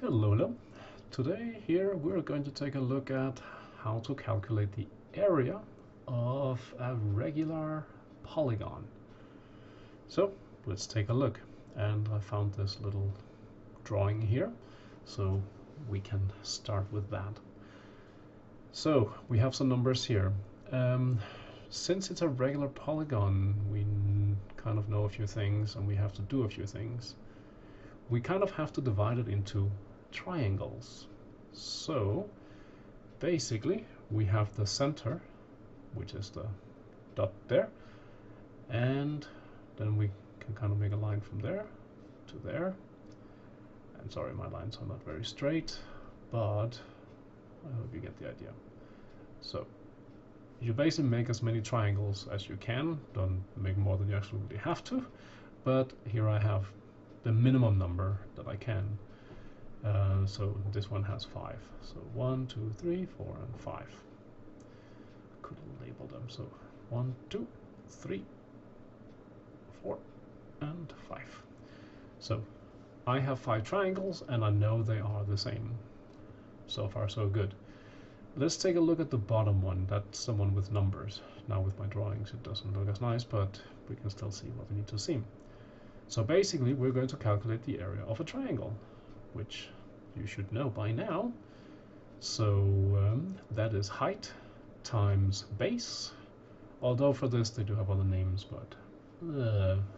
Hello. Today here we're going to take a look at how to calculate the area of a regular polygon. So let's take a look, and I found this little drawing here, so we can start with that. So we have some numbers here. Since it's a regular polygon, we kind of know a few things and we have to do a few things. We kind of have to divide it into triangles. So basically we have the center, which is the dot there, and then we can kind of make a line from there to there. And sorry, my lines are not very straight, but I hope you get the idea. So you basically make as many triangles as you can. Don't make more than you absolutely have to, but here I have the minimum number that I can. So this one has 5. So 1, 2, 3, 4, and 5. Could label them. So 1, 2, 3, 4, and 5. So I have 5 triangles, and I know they are the same. So far, so good. Let's take a look at the bottom one. That's the one with numbers. Now with my drawings, it doesn't look as nice, but we can still see what we need to see. So basically, we're going to calculate the area of a triangle, which you should know by now. So that is height times base. Although for this they do have other names, but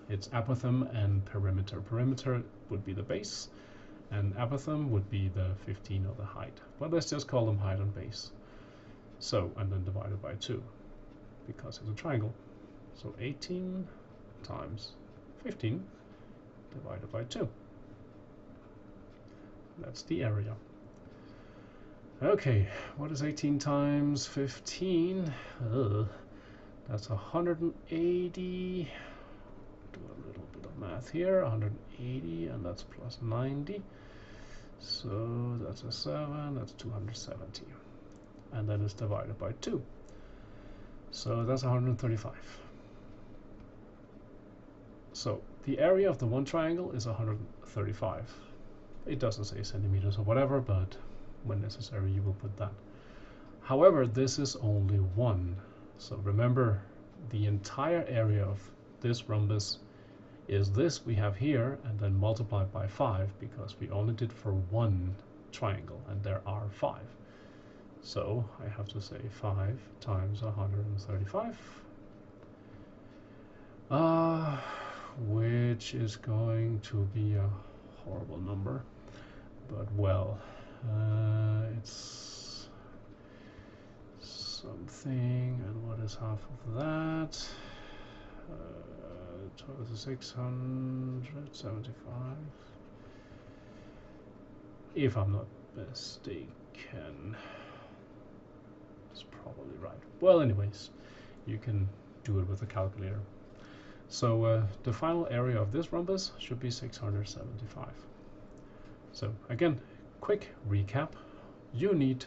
it's apothem and perimeter. Perimeter would be the base, and apothem would be the 15 or the height. But let's just call them height and base. So, and then divided by 2, because it's a triangle. So 18 times 15 divided by 2. That's the area. Okay, what is 18 times 15? That's 180. Do a little bit of math here. 180, and that's plus 90. So that's a 7, that's 270. And then it's divided by 2. So that's 135. So the area of the one triangle is 135. It doesn't say centimeters or whatever, but when necessary you will put that. However, this is only one. So remember, the entire area of this rhombus is this we have here, and then multiplied by 5, because we only did for one triangle, and there are 5. So I have to say 5 times 135, which is going to be a horrible number. But well, it's something, and what is half of that? 675, if I'm not mistaken. It's probably right. Well, anyways, you can do it with a calculator. So the final area of this rhombus should be 675. So again, quick recap. You need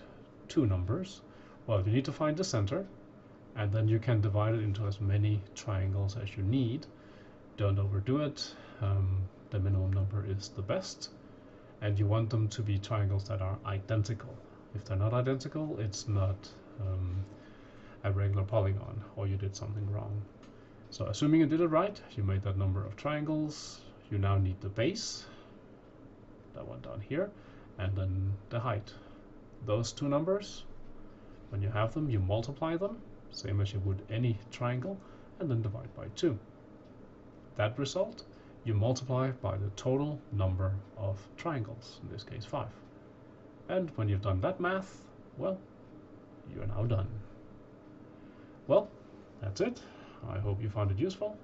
2 numbers. Well, you need to find the center, and then you can divide it into as many triangles as you need. Don't overdo it. The minimum number is the best, and you want them to be triangles that are identical. If they're not identical, it's not a regular polygon, or you did something wrong. So assuming you did it right, you made that number of triangles. You now need the base, that one down here, and then the height. Those 2 numbers, when you have them, you multiply them, same as you would any triangle, and then divide by 2. That result, you multiply by the total number of triangles, in this case 5. And when you've done that math, well, you're now done. Well, that's it. I hope you found it useful.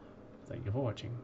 Thank you for watching.